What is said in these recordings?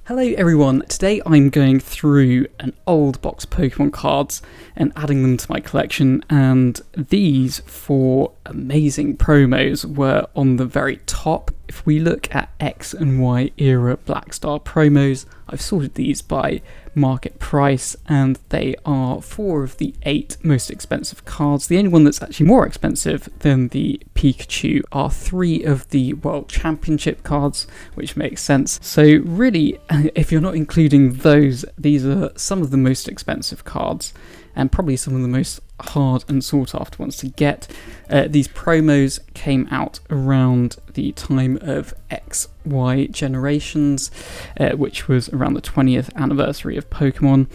Hello everyone, today I'm going through an old box of Pokemon cards and adding them to my collection, and these four amazing promos were on the very top. If we look at X and Y era Black Star promos, I've sorted these by market price, and they are 4 of the 8 most expensive cards. The only one that's actually more expensive than the Pikachu are 3 of the World Championship cards, which makes sense. So really, if you're not including those, these are some of the most expensive cards, and probably some of the most hard and sought after ones to get. These promos came out around the time of XY Generations, which was around the 20th anniversary of Pokemon,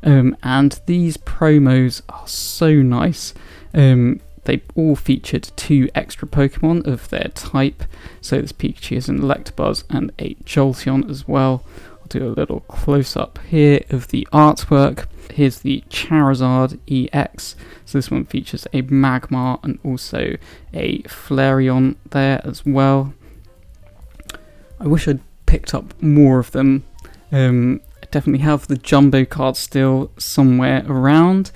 and these promos are so nice. They all featured 2 extra Pokemon of their type, so this Pikachu is an Electabuzz and a Jolteon as well. I'll do a little close-up here of the artwork. Here's the Charizard EX, so this one features a Magmar and also a Flareon there as well. I wish I'd picked up more of them. I definitely have the Jumbo cards still somewhere around.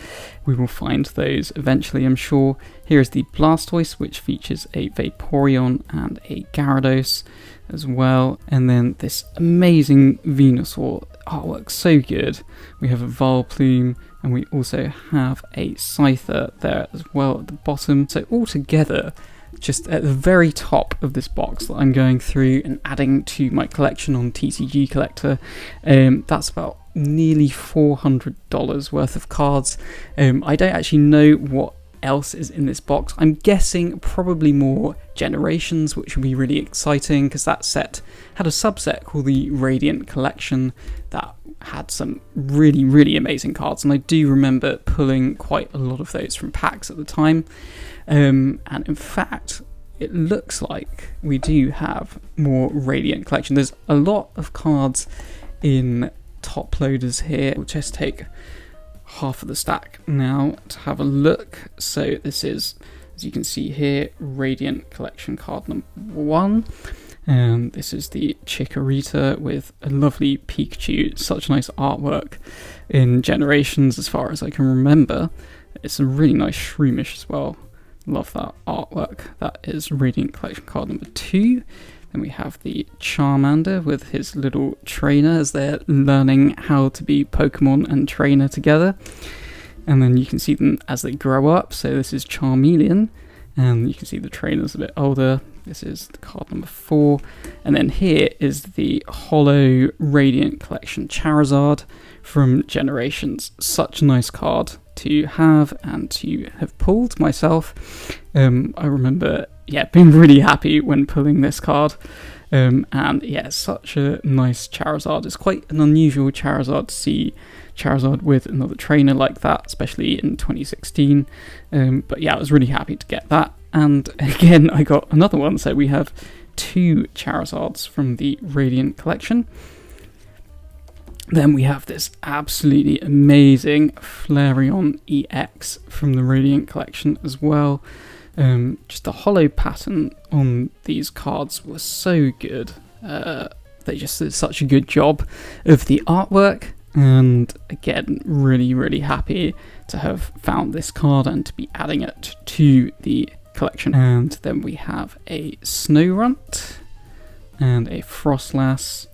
We will find those eventually, I'm sure. Here's the Blastoise, which features a Vaporeon and a Gyarados as well. And then this amazing Venusaur artwork, so good. We have a Vileplume, and we also have a Scyther there as well at the bottom. So altogether, just at the very top of this box that I'm going through and adding to my collection on TCG Collector, that's about nearly $400 worth of cards. I don't actually know what else is in this box. I'm guessing probably more Generations, which will be really exciting because that set had a subset called the Radiant Collection that had some really amazing cards, and I do remember pulling quite a lot of those from packs at the time. And in fact, it looks like we do have more Radiant Collection. There's a lot of cards in top loaders here. We'll just take half of the stack now to have a look. So this is, as you can see here, Radiant Collection card number 1. And this is the Chikorita with a lovely Pikachu. Such nice artwork in Generations as far as I can remember. It's a really nice Shroomish as well. Love that artwork. That is Radiant Collection card number 2. Then we have the Charmander with his little trainer as they're learning how to be Pokemon and trainer together. And then you can see them as they grow up. So this is Charmeleon, and you can see the trainer's a bit older. This is the card number 4. And then here is the Holo Radiant Collection Charizard from Generations. Such a nice card to have and to have pulled myself. I remember being really happy when pulling this card. And yeah, such a nice Charizard. It's quite an unusual Charizard to see Charizard with another trainer like that, especially in 2016. But yeah, I was really happy to get that. And again, I got another one. So we have 2 Charizards from the Radiant Collection. Then we have this absolutely amazing Flareon EX from the Radiant Collection as well. Just the holo pattern on these cards was so good. They just did such a good job of the artwork. And again, really happy to have found this card and to be adding it to the collection. And then we have a Snorunt and a Frostlass.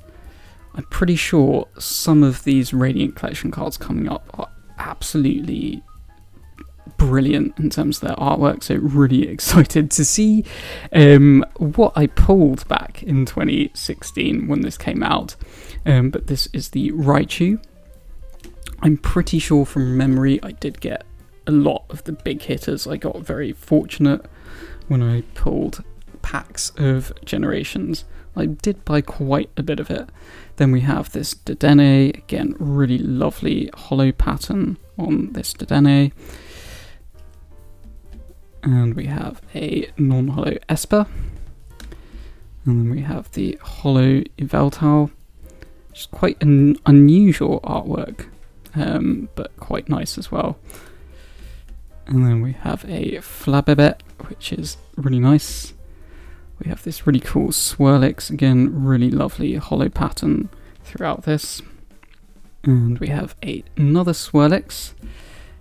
I'm pretty sure some of these Radiant Collection cards coming up are absolutely brilliant in terms of their artwork, so really excited to see what I pulled back in 2016 when this came out. But this is the Raichu. I'm pretty sure from memory I did get a lot of the big hitters. I got very fortunate when I pulled packs of Generations. I did buy quite a bit of it. Then we have this Dedenne, again, really lovely holo pattern on this Dedenne. And we have a non-holo Esper. And then we have the holo Yveltal. Just quite an unusual artwork, but quite nice as well. And then we have a Flabébé, which is really nice. We have this really cool Swirlix, again, really lovely holo pattern throughout this. And we have another Swirlix.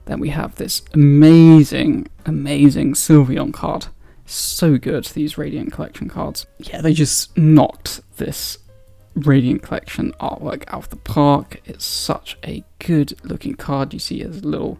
Then we have this amazing Sylveon card. So good, these Radiant Collection cards. Yeah, they just knocked this Radiant Collection artwork out of the park. It's such a good looking card. You see there's a little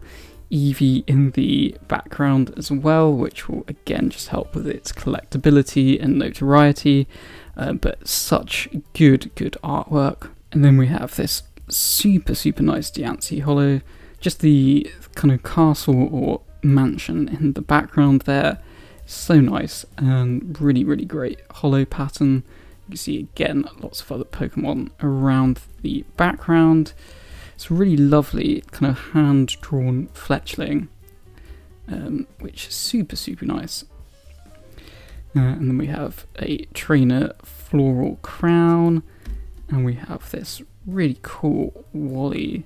Eevee in the background as well, which will again just help with its collectability and notoriety. But such good artwork. And then we have this super nice Diancie holo. Just the kind of castle or mansion in the background there. So nice and really great holo pattern. You can see again lots of other Pokemon around the background. It's really lovely kind of hand-drawn fletchling, which is super nice. And then we have a trainer floral crown, and we have this really cool Wally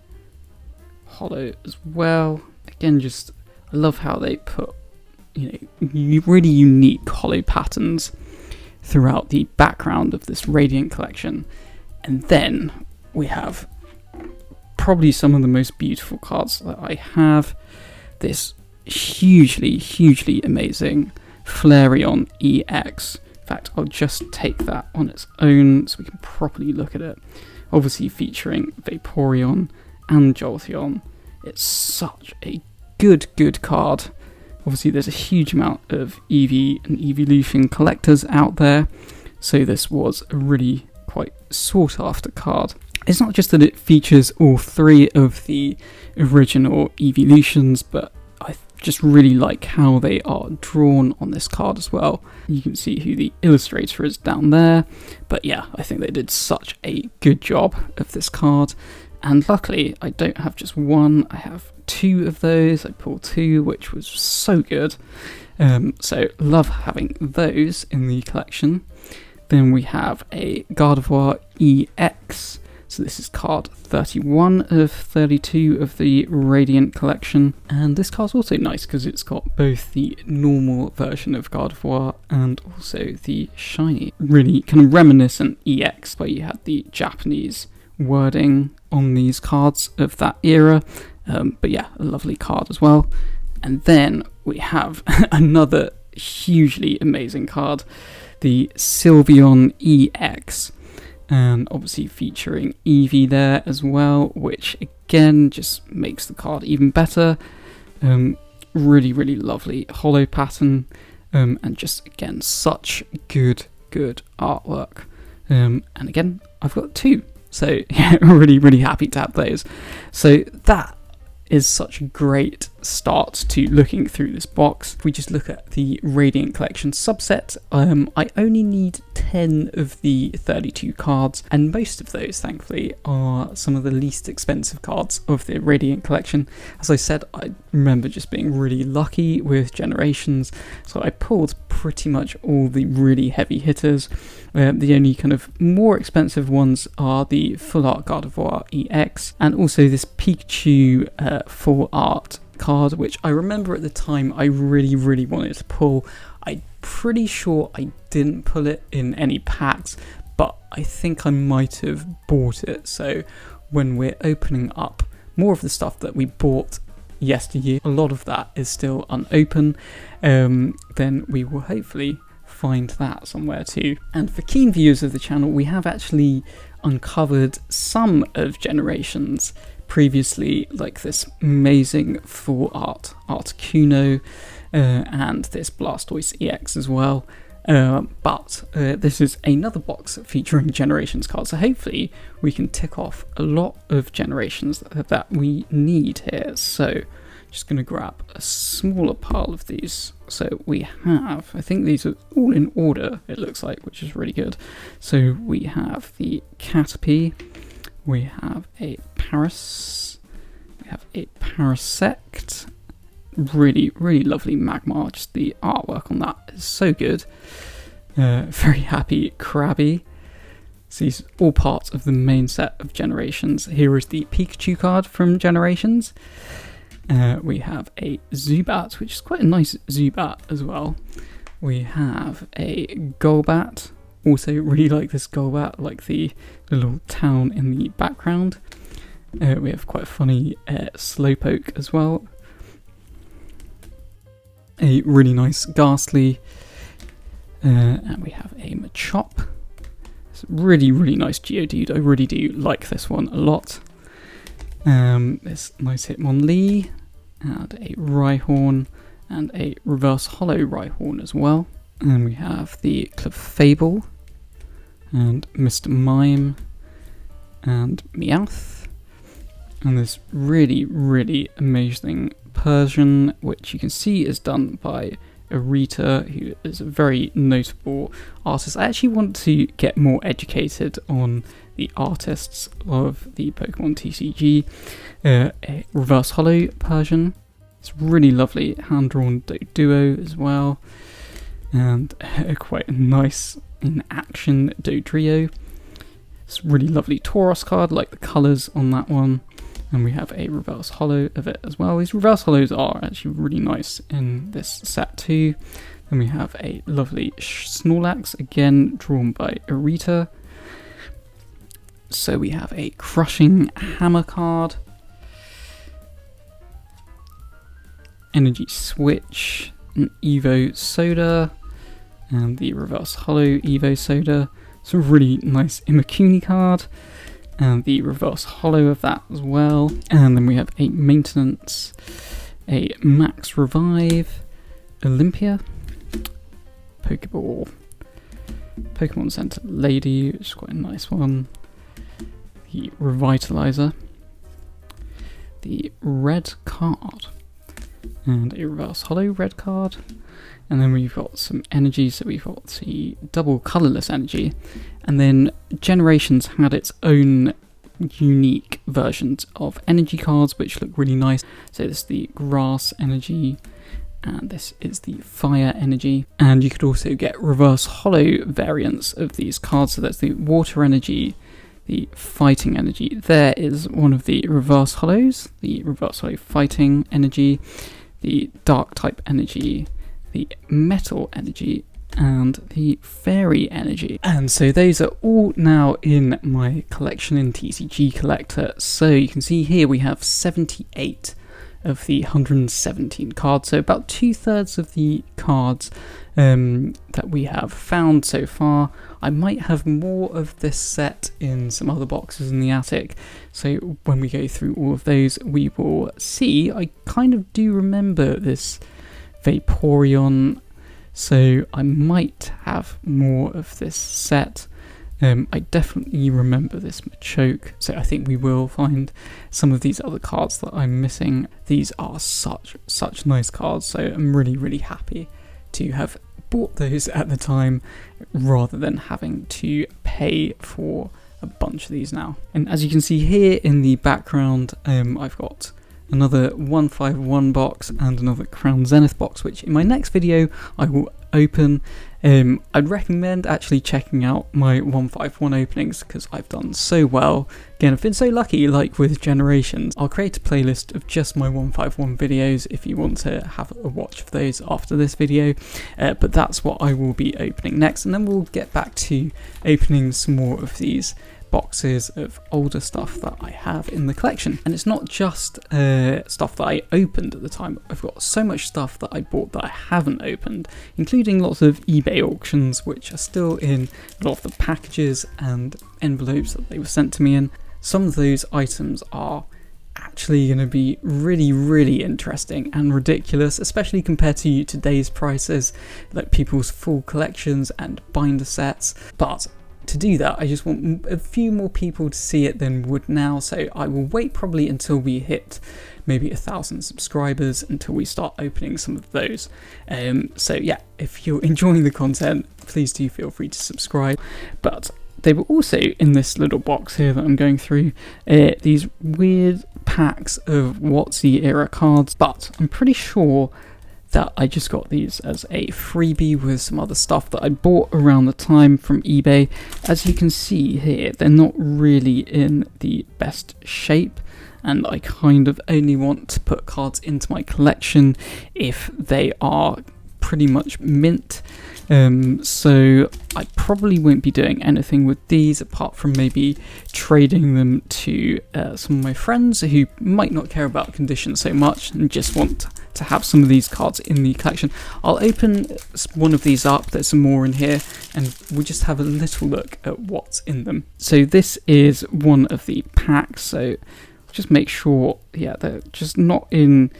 holo as well. Again, just I love how they put really unique holo patterns throughout the background of this Radiant Collection. And then we have probably some of the most beautiful cards that I have. This hugely amazing Flareon EX. In fact, I'll just take that on its own so we can properly look at it. Obviously featuring Vaporeon and Jolteon. It's such a good card. Obviously there's a huge amount of Eevee and Evolution collectors out there, so this was a really quite sought after card. It's not just that it features all three of the original Evolutions, but I just really like how they are drawn on this card as well. You can see who the illustrator is down there, but yeah, I think they did such a good job of this card. And luckily I don't have just one, I have two of those. I pulled two, which was so good. So love having those in the collection. Then we have a Gardevoir EX. So this is card 31 of 32 of the Radiant Collection. And this card's also nice because it's got both the normal version of Gardevoir and also the shiny. Really kind of reminiscent EX, where you had the Japanese wording on these cards of that era. But yeah, a lovely card as well. And then we have another hugely amazing card, the Sylveon EX. And obviously featuring Eevee there as well, which again just makes the card even better. Really lovely holo pattern, and just again such good artwork. And again, I've got two, so yeah, really happy to have those. So that is such a great start to looking through this box. If we just look at the Radiant Collection subset, I only need 10 of the 32 cards, and most of those, thankfully, are some of the least expensive cards of the Radiant Collection. As I said, I remember just being really lucky with Generations, so I pulled pretty much all the really heavy hitters. The only kind of more expensive ones are the Full Art Gardevoir EX, and also this Pikachu Full Art card, which I remember at the time I really wanted to pull. I'm pretty sure I didn't pull it in any packs, but I think I might have bought it. So when we're opening up more of the stuff that we bought yesteryear, a lot of that is still unopened, then we will hopefully find that somewhere too. And for keen viewers of the channel, we have actually uncovered some of Generations previously, like this amazing Full Art Articuno, and this Blastoise EX as well. But this is another box featuring Generations cards, so hopefully we can tick off a lot of Generations that we need here. So just going to grab a smaller pile of these. So we have, I think these are all in order, it looks like, which is really good. So we have the Caterpie, we have a Paris, we have a Parasect, really lovely Magmar. Just the artwork on that is so good. Very happy Krabby. So these are all parts of the main set of Generations. Here is the Pikachu card from Generations. We have a Zubat, which is quite a nice Zubat as well. We have a Golbat, Also really like this Golbat, like the little town in the background. We have quite a funny Slowpoke as well. A really nice Ghastly. And we have a Machop. It's a really, really nice Geodude. I really do like this one a lot. This nice Hitmonlee, and a Rhyhorn, and a reverse hollow Rhyhorn as well. And we have the Clefable, and Mr. Mime, and Meowth. And this really, really amazing Persian, which you can see is done by Rita, who is a very notable artist. I actually want to get more educated on the artists of the Pokemon TCG. A reverse hollow Persian. It's really lovely hand-drawn Doduo as well. And quite a nice in-action Dodrio. It's a really lovely Tauros card, like the colours on that one. And we have a reverse hollow of it as well. These reverse hollows are actually really nice in this set too. Then we have a lovely Snorlax, again drawn by Rita. So we have a Crushing Hammer card. Energy Switch, an Evo Soda, and the reverse hollow Evo Soda. It's a really nice Imakuni card. And the reverse hollow of that as well. And then we have a Maintenance, a Max Revive, Olympia, Pokeball, Pokemon Center Lady, which is quite a nice one, the Revitalizer, the red card, and a reverse hollow red card. And then we've got some energy, so we've got the double colourless energy. And then Generations had its own unique versions of energy cards, which look really nice. So this is the grass energy, and this is the fire energy. And you could also get reverse hollow variants of these cards. So that's the water energy, the fighting energy. There is one of the reverse hollows, the reverse hollow fighting energy, the dark type energy, the metal energy, and the fairy energy. And so those are all now in my collection in TCG Collector. So you can see here we have 78 of the 117 cards, so about 2/3 of the cards that we have found so far. I might have more of this set in some other boxes in the attic, so when we go through all of those we will see. I kind of do remember this Vaporeon, so I might have more of this set. I definitely remember this Machoke, so I think we will find some of these other cards that I'm missing. These are such nice cards, so I'm really happy to have bought those at the time rather than having to pay for a bunch of these now. And as you can see here in the background, I've got another 151 box and another Crown Zenith box, which in my next video I will open. I'd recommend actually checking out my 151 openings because I've done so well. Again, I've been so lucky, like with Generations. I'll create a playlist of just my 151 videos if you want to have a watch of those after this video, but that's what I will be opening next, and then we'll get back to opening some more of these boxes of older stuff that I have in the collection. And it's not just stuff that I opened at the time. I've got so much stuff that I bought that I haven't opened, including lots of eBay auctions which are still in a lot of the packages and envelopes that they were sent to me in. Some of those items are actually going to be really interesting and ridiculous, especially compared to today's prices, like people's full collections and binder sets. But to do that, I just want a few more people to see it than would now, so I will wait probably until we hit maybe 1,000 subscribers until we start opening some of those. So yeah, if you're enjoying the content, please do feel free to subscribe. But they were also in this little box here that I'm going through, these weird packs of WotC era cards, but I'm pretty sure that I just got these as a freebie with some other stuff that I bought around the time from eBay. As you can see here, they're not really in the best shape, and I kind of only want to put cards into my collection if they are pretty much mint. So I probably won't be doing anything with these apart from maybe trading them to some of my friends who might not care about condition so much and just want to have some of these cards in the collection. I'll open one of these up, there's some more in here, and we'll just have a little look at what's in them. So this is one of the packs, so just make sure, yeah, they're just not in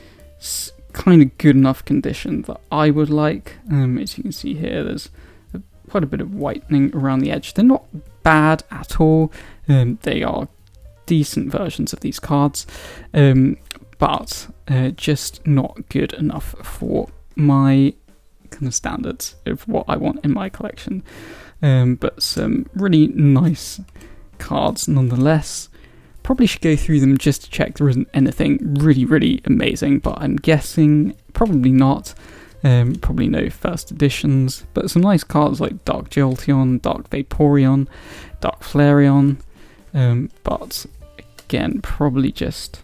kind of good enough condition that I would like. As you can see here, there's quite a bit of whitening around the edge. They're not bad at all. They are decent versions of these cards, but just not good enough for my kind of standards of what I want in my collection. But some really nice cards nonetheless. Probably should go through them just to check there isn't anything really amazing, but I'm guessing probably not. Probably no first editions, but some nice cards like Dark Jolteon, Dark Vaporeon, Dark Flareon, but again, probably just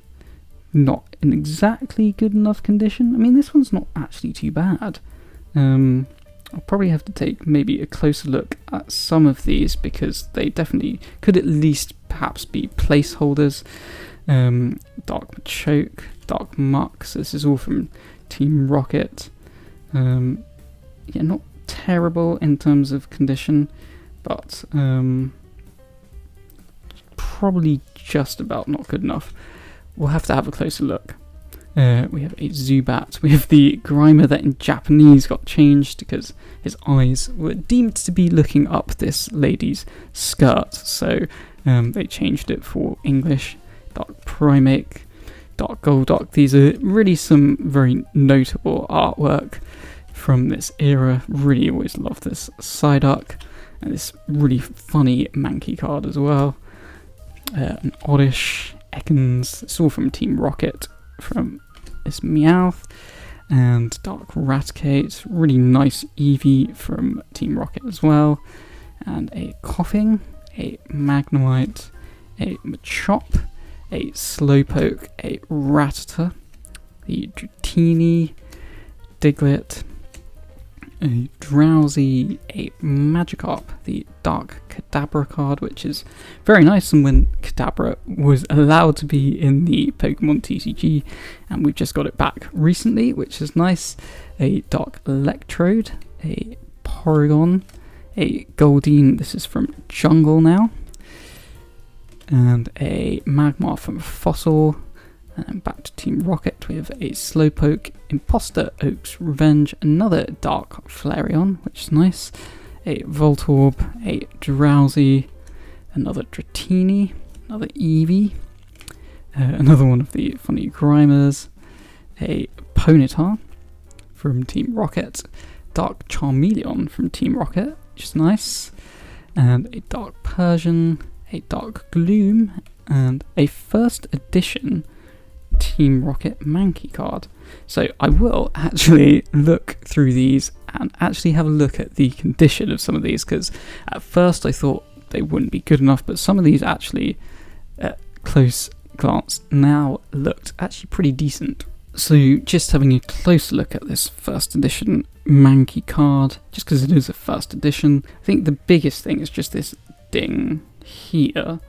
not in exactly good enough condition. I mean, this one's not actually too bad. I'll probably have to take maybe a closer look at some of these because they definitely could at least perhaps be placeholders. Dark Machoke, Dark Muck, so this is all from Team Rocket. Yeah, not terrible in terms of condition, but probably just about not good enough. We'll have to have a closer look. We have a Zubat. We have the Grimer that in Japanese got changed because his eyes were deemed to be looking up this lady's skirt, so they changed it for English. Dark Primate, Dark Golduck. These are really some very notable artwork from this era. Really always love this Psyduck, and this really funny Mankey card as well. An Oddish, Ekans. It's all from Team Rocket. From this Meowth and Dark Raticate, really nice Eevee from Team Rocket as well, and a Coughing, a Magnemite, a Machop, a Slowpoke, a Rattata, the Dratini, Diglett, a Drowsy, a Magikarp, the Dark Kadabra card, which is very nice, and when Kadabra was allowed to be in the Pokemon TCG, and we've just got it back recently, which is nice. A Dark Electrode, a Porygon, a Goldeen, this is from Jungle now, and a Magmar from Fossil. And back to Team Rocket, we have a Slowpoke, Imposter Oak's Revenge, another Dark Flareon, which is nice, a Voltorb, a Drowsy, another Dratini, another Eevee, another one of the funny Grimers, a Ponyta from Team Rocket, Dark Charmeleon from Team Rocket, which is nice, and a Dark Persian, a Dark Gloom, and a first edition Team Rocket Mankey card. So I will actually look through these and actually have a look at the condition of some of these, because at first I thought they wouldn't be good enough, but some of these actually at close glance now looked actually pretty decent. So just having a closer look at this first edition Mankey card, just because it is a first edition, I think the biggest thing is just this ding here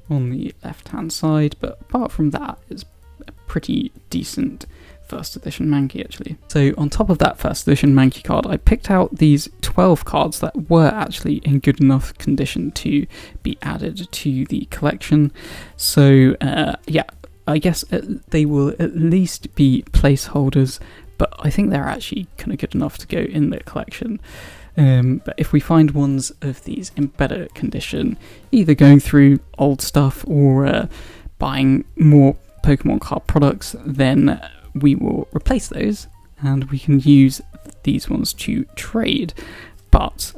on the left hand side, but apart from that it's a pretty decent first edition Mankey actually. So on top of that first edition Mankey card, I picked out these 12 cards that were actually in good enough condition to be added to the collection. So yeah, I guess they will at least be placeholders, but I think they're actually kind of good enough to go in the collection. But if we find ones of these in better condition, either going through old stuff or buying more Pokemon card products, then we will replace those and we can use these ones to trade. But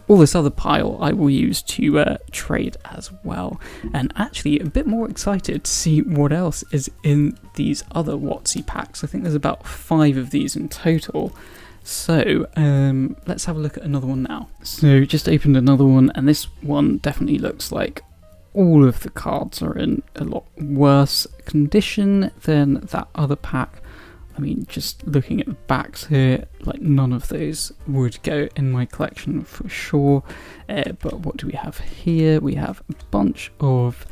all this other pile I will use to trade as well. And actually a bit more excited to see what else is in these other WotC packs. I think there's about 5 of these in total. So let's have a look at another one now. So just opened another one, and this one definitely looks like all of the cards are in a lot worse condition than that other pack I mean, just looking at the backs here, like none of those would go in my collection for sure. But what do we have here? We have a bunch of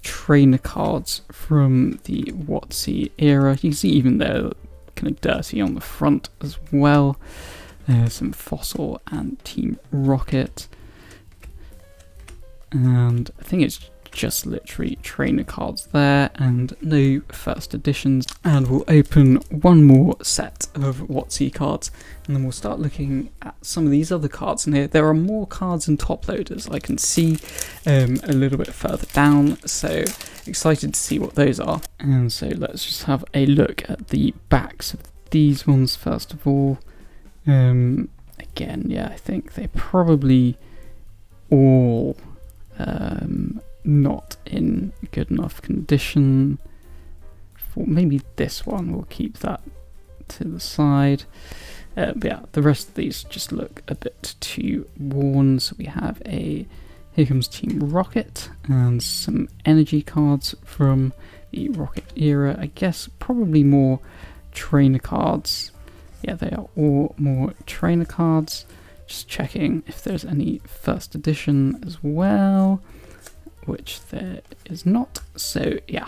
trainer cards from the WotC era. You can see even they're kind of dirty on the front as well. Some Fossil and Team Rocket. And I think it's just literally trainer cards there and no first editions. And we'll open one more set of WotC cards and then we'll start looking at some of these other cards. And here there are more cards and top loaders I can see a little bit further down, so excited to see what those are. And so let's just have a look at the backs of these ones first of all. Again, yeah, I think they probably all not in good enough condition. For maybe this one, we'll keep that to the side. But yeah, the rest of these just look a bit too worn. So we have here comes Team Rocket and some energy cards from the Rocket era. I guess probably more trainer cards. Yeah, they are all more trainer cards. Just checking if there's any first edition as well, which there is not. So yeah,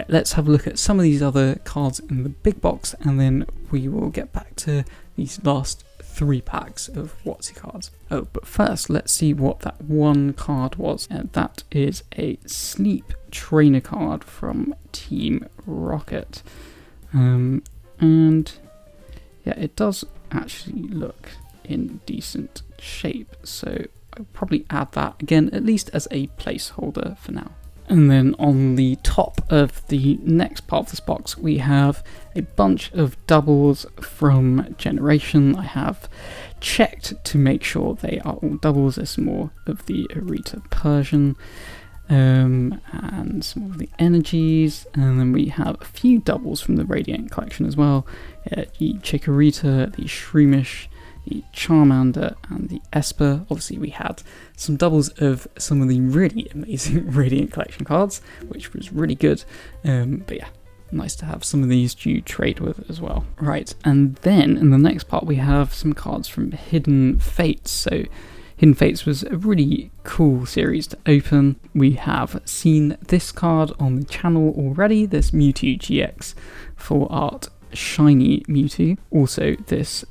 let's have a look at some of these other cards in the big box and then we will get back to these last 3 packs of WotC cards. Oh, but first let's see what that one card was, and that is a Sleep trainer card from Team Rocket. And yeah, it does actually look in decent shape, so I'll probably add that again, at least as a placeholder for now. And then on the top of the next part of this box, we have a bunch of doubles from Generation. I have checked to make sure they are all doubles. There's some more of the Arita Persian and some of the energies, and then we have a few doubles from the Radiant collection as well. The Chikorita, the Shroomish, the Charmander and the Esper. Obviously we had some doubles of some of the really amazing Radiant collection cards, which was really good. But yeah, nice to have some of these to trade with as well. Right, and then in the next part we have some cards from Hidden Fates. So Hidden Fates was a really cool series to open. We have seen this card on the channel already, this Mewtwo GX Full Art Shiny Mewtwo. Also this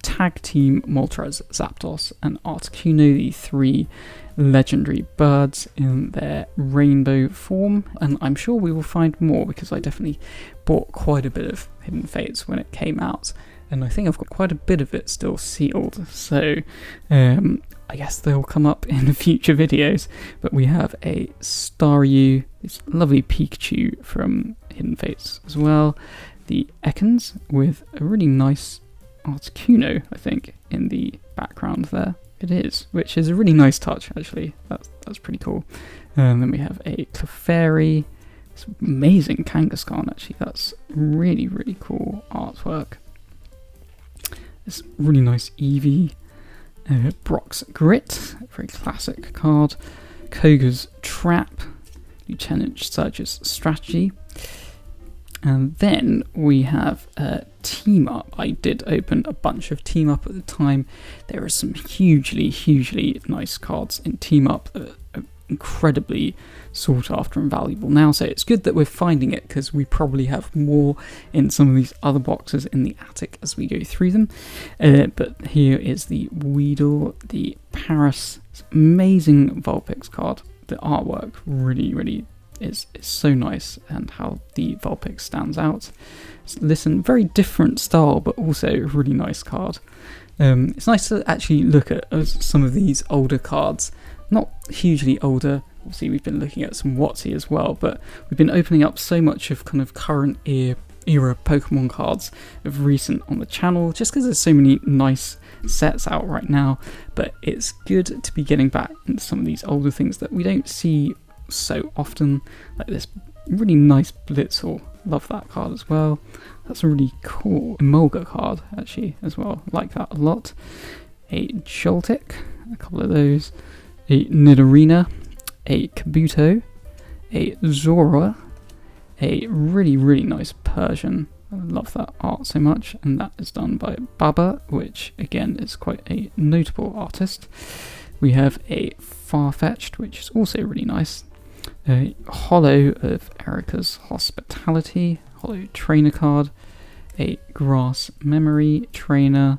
Tag Team Moltres, Zapdos and Articuno, the 3 legendary birds in their rainbow form. And I'm sure we will find more because I definitely bought quite a bit of Hidden Fates when it came out. And I think I've got quite a bit of it still sealed. So I guess they'll come up in future videos. But we have a Staryu, this lovely Pikachu from Hidden Fates as well. The Ekans with a really nice Articuno, I think, in the background there. It is, which is a really nice touch, actually. That's pretty cool. And then we have a Clefairy. It's amazing Kangaskhan, actually. That's really, really cool artwork. This really nice Eevee. Brock's Grit, a very classic card. Koga's Trap. Lieutenant Surge's Strategy. And then we have Team Up. I did open a bunch of Team Up at the time. There are some hugely, hugely nice cards in Team Up that are incredibly sought after and valuable now. So it's good that we're finding it because we probably have more in some of these other boxes in the attic as we go through them. But here is the Weedle, the Paris, amazing Vulpix card. The artwork really is so nice, and how the Vulpix stands out. Listen, very different style, but also a really nice card. It's nice to actually look at some of these older cards, not hugely older. Obviously, we've been looking at some WotC as well, but we've been opening up so much of kind of current era Pokemon cards of recent on the channel, just because there's so many nice sets out right now. But it's good to be getting back into some of these older things that we don't see so often, like this really nice Blitzel. Love that card as well. That's a really cool Emolga card actually as well. Like that a lot. A Joltik, a couple of those. A Nidorina, a Kabuto, a Zora, a really nice Persian. I love that art so much, and that is done by Baba, which again is quite a notable artist. We have a Farfetched, which is also really nice. A holo of Erica's Hospitality, holo trainer card, a Grass Memory trainer,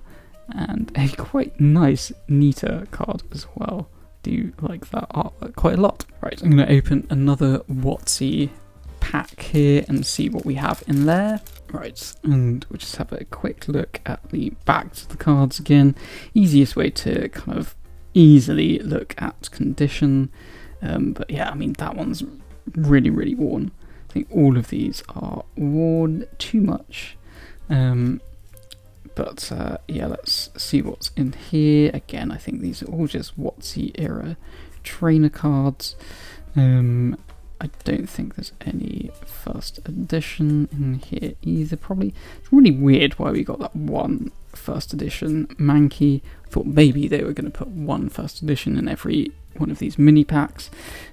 and a quite nice Nita card as well. Do like that artwork quite a lot. Right, I'm going to open another WotC pack here and see what we have in there. Right, and we'll just have a quick look at the backs of the cards again. Easiest way to kind of easily look at condition. But yeah, I mean, that one's really, really worn. I think all of these are worn too much. But yeah, let's see what's in here. Again, I think these are all just WotC era trainer cards. I don't think there's any first edition in here either, probably. It's really weird why we got that one first edition Mankey. Thought maybe they were going to put one first edition in every one of these mini packs,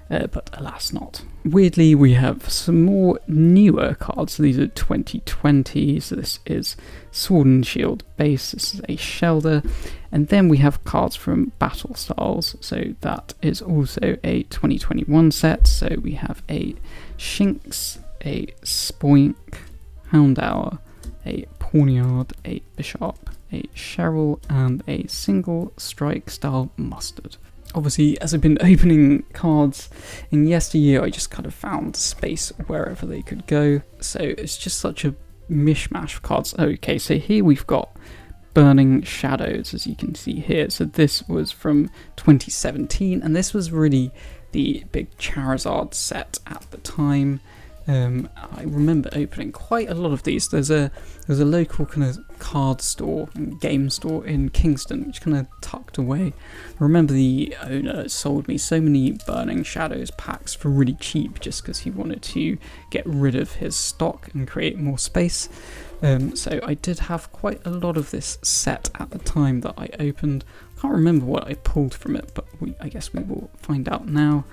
but alas not. Weirdly, we have some more newer cards. So these are 2020, so this is Sword and Shield base, this is a Shelder, and then we have cards from Battle Styles, so that is also a 2021 set. So we have a Shinx, a Spoink, Houndour, a Pawniard, a Bishop, a Cheryl, and a single strike style Mustard. Obviously, as I've been opening cards in yesteryear, I just kind of found space wherever they could go. So it's just such a mishmash of cards. Okay, so here we've got Burning Shadows, as you can see here. So this was from 2017, and this was really the big Charizard set at the time. I remember opening quite a lot of these. There's a local kind of card store and game store in Kingston, which kind of tucked away. I remember the owner sold me so many Burning Shadows packs for really cheap, just because he wanted to get rid of his stock and create more space. So I did have quite a lot of this set at the time that I opened. I can't remember what I pulled from it, but I guess we will find out now.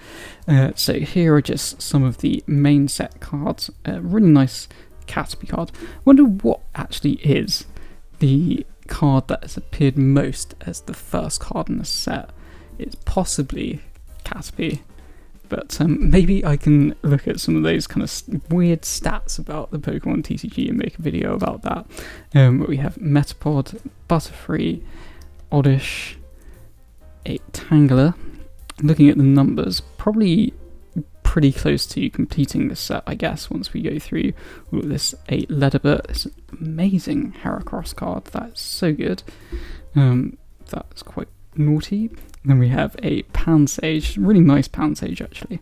So here are just some of the main set cards. Really nice Caterpie card. I wonder what actually is the card that has appeared most as the first card in the set. It's possibly Caterpie. But maybe I can look at some of those kind of weird stats about the Pokemon TCG and make a video about that. But we have Metapod, Butterfree, Oddish, a Tangler. Looking at the numbers, probably pretty close to completing this set, I guess, once we go through all of this. A Ledabert, this amazing Heracross card. That's so good. That's quite naughty. Then we have a Pansage, really nice Pansage actually.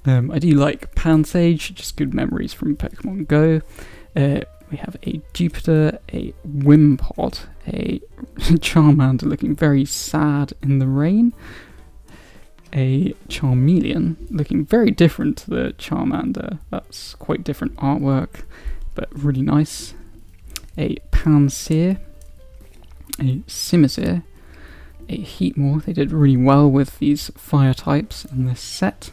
I do like Pansage, just good memories from Pokemon Go. We have a Jupiter, a Wimpod, a Charmander looking very sad in the rain, a Charmeleon looking very different to the Charmander. That's quite different artwork, but really nice. A Pansear, a Simisear, a Heatmore. They did really well with these fire types in this set.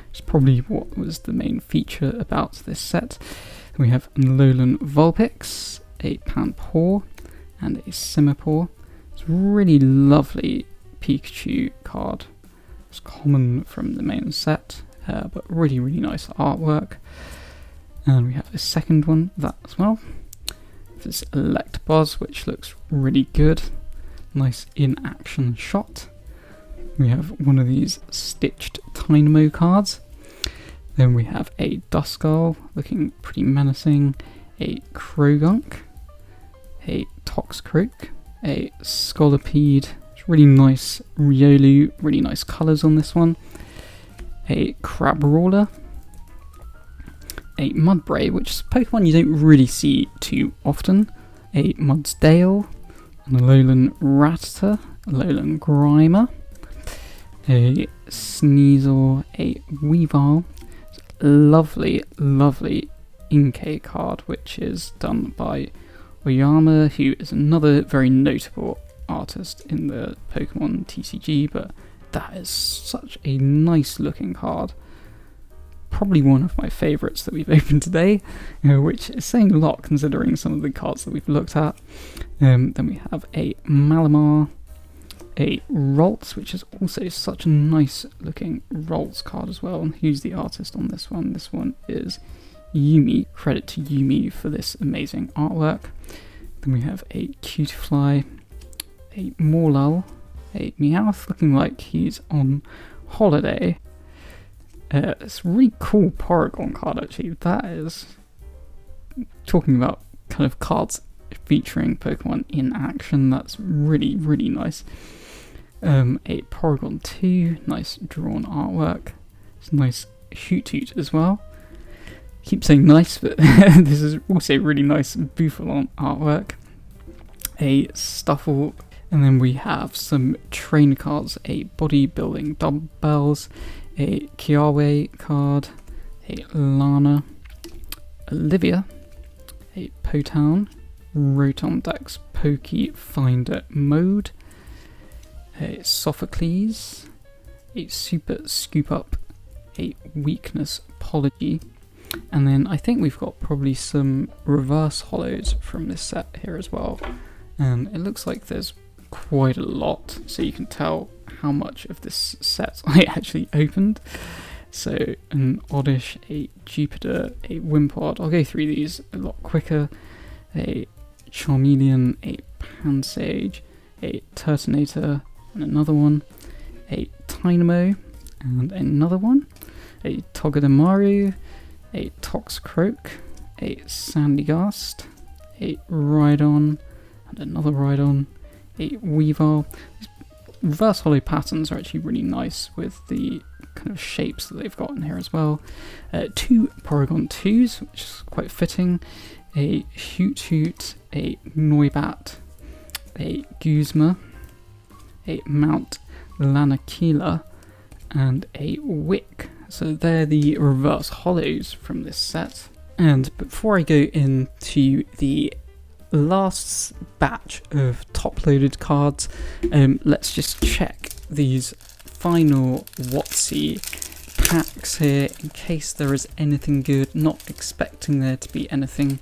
It's probably what was the main feature about this set. We have an Alolan Vulpix, a Panpour, and a Simipour. It's a really lovely Pikachu card. It's common from the main set, but really, really nice artwork. And we have a second one, that as well. This Electabuzz, which looks really good. Nice in-action shot. We have one of these stitched Dynamo cards. Then we have a Duskull looking pretty menacing, a Krogunk, a Toxcroak, a Scolipede. It's really nice Riolu, really nice colours on this one. A Crabrawler, a Mudbray, which is a Pokemon you don't really see too often. A Mudsdale, an Alolan Rattata, Alolan Grimer, a Sneasel, a Weavile. Lovely, lovely Inkay card, which is done by Oyama, who is another very notable artist in the Pokemon TCG, but that is such a nice looking card. probably one of my favourites that we've opened today, which is saying a lot considering some of the cards that we've looked at. Then we have a Malamar, a Ralts, which is also such a nice looking Ralts card as well. And who's the artist on this one? This one is Yumi. Credit to Yumi for this amazing artwork. Then we have a Cutiefly, a Morlul, a Meowth looking like he's on holiday. It's a really cool Porygon card actually. That is talking about kind of cards featuring Pokemon in action. That's really, really nice. A Porygon 2, nice drawn artwork. It's a nice Hoothoot as well. Keep saying nice, but this is also really nice Bouffalon artwork. A Stuffle, and then we have some trainer cards, a bodybuilding dumbbells, a Kiawe card, a Lana, Olivia, a Potown, Rotom-Dex Poke Finder Mode, a Sophocles, a Super Scoop Up, a Weakness Apology, and then I think we've got probably some reverse holos from this set here as well. It looks like there's quite a lot, so you can tell how much of this set I actually opened. So an Oddish, a Jupiter, a Wimpod. I'll go through these a lot quicker. A Charmeleon, a Pansage, a Turtonator, and another one. A Tynamo, and another one. A Togedemaru, a Toxcroak, a Sandygast, a Rhydon, and another Rhydon, a Weavile. These reverse holo patterns are actually really nice with the kind of shapes that they've got in here as well. 2 Porygon 2s, which is quite fitting. A Hoothoot, a Noibat, a Guzma, a Mount Lanakila, and a Wick. So they're the reverse holos from this set. And before I go into the last batch of top-loaded cards, let's just check these final WotC packs here in case there is anything good. Not expecting there to be anything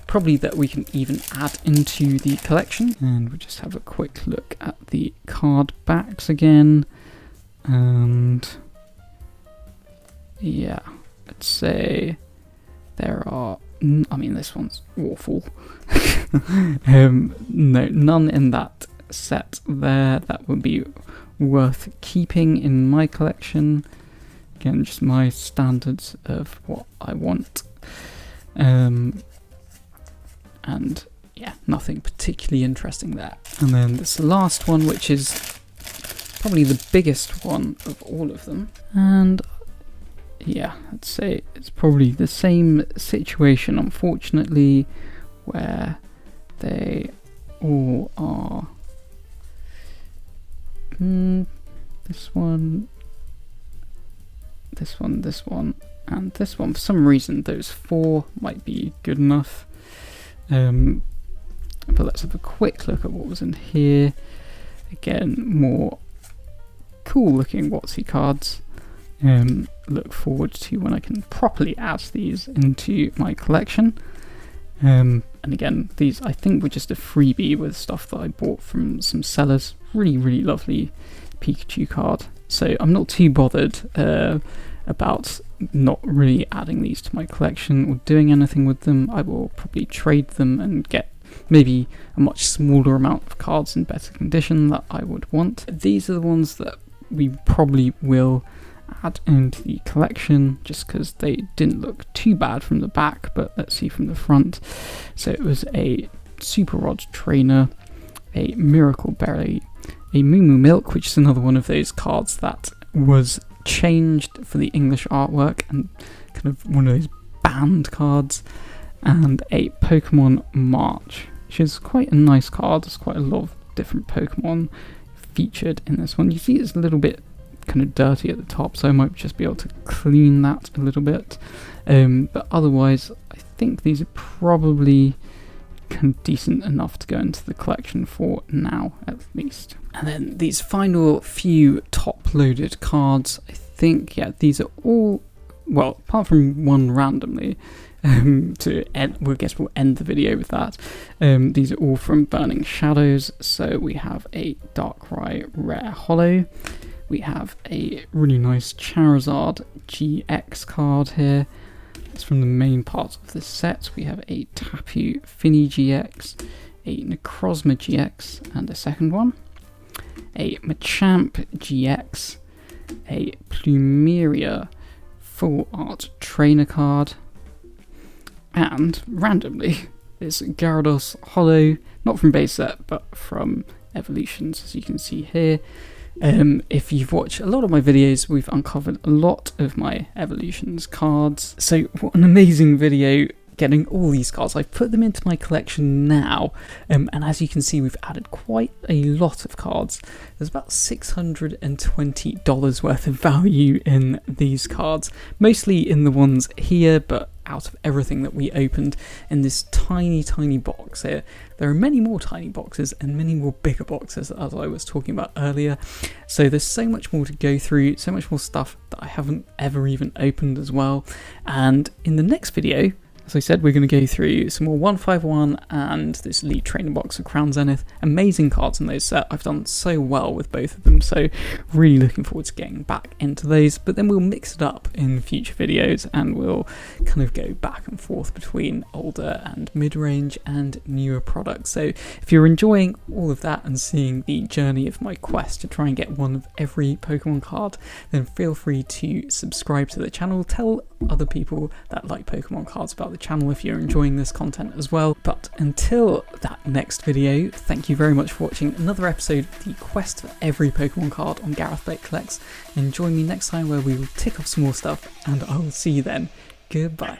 probably that we can even add into the collection. And we'll just have a quick look at the card backs again. And yeah, I'd say there are, I mean, this one's awful. No, none in that set there that would be worth keeping in my collection. Again, just my standards of what I want. And yeah, nothing particularly interesting there. And then this last one, which is probably the biggest one of all of them. And yeah, I'd say it's probably the same situation, unfortunately, where they all are. This one, and this one. For some reason, those 4 might be good enough. But let's have a quick look at what was in here. Again, more cool looking WotC cards. Look forward to when I can properly add these into my collection. And again, these I think were just a freebie with stuff that I bought from some sellers. Really, really lovely Pikachu card. So I'm not too bothered about not really adding these to my collection or doing anything with them. I will probably trade them and get maybe a much smaller amount of cards in better condition that I would want. These are the ones that we probably will add into the collection just because they didn't look too bad from the back, but let's see from the front. So it was a Super Rod Trainer, a Miracle Berry, a Moo Moo Milk, which is another one of those cards that was changed for the English artwork and kind of one of those banned cards, and a Pokemon March, which is quite a nice card. There's quite a lot of different Pokemon featured in this one. You see it's a little bit kind of dirty at the top, so I might just be able to clean that a little bit, but otherwise I think these are probably kind of decent enough to go into the collection for now at least. And then these final few top loaded cards, I think, yeah, these are all well, apart from one randomly, to end, we'll end the video with that. These are all from Burning Shadows. So we have a Darkrai Rare Holo. We have a really nice Charizard GX card here. It's from the main part of this set. We have a Tapu Fini GX, a Necrozma GX, and a second one. A Machamp GX, a Plumeria Full Art Trainer card, and randomly this Gyarados Holo, not from base set but from Evolutions, as you can see here. If you've watched a lot of my videos, we've uncovered a lot of my Evolutions cards. So what an amazing video getting all these cards. I've put them into my collection now, and as you can see, we've added quite a lot of cards. There's about $620 worth of value in these cards, mostly in the ones here, but out of everything that we opened in this tiny box here. There are many more tiny boxes and many more bigger boxes, as I was talking about earlier, so there's so much more to go through, so much more stuff that I haven't ever even opened as well. And in the next video, as I said, we're going to go through some more 151 and this Elite Trainer box of Crown Zenith. Amazing cards in those set. I've done so well with both of them, so really looking forward to getting back into those. But then we'll mix it up in future videos and we'll kind of go back and forth between older and mid-range and newer products. So if you're enjoying all of that and seeing the journey of my quest to try and get one of every Pokemon card, then feel free to subscribe to the channel. Tell other people that like Pokemon cards about the channel if you're enjoying this content as well. But until that next video, thank you very much for watching another episode of the quest for every Pokemon card on Gareth Blake Collects, and join me next time where we will tick off some more stuff, and I will see you then. Goodbye.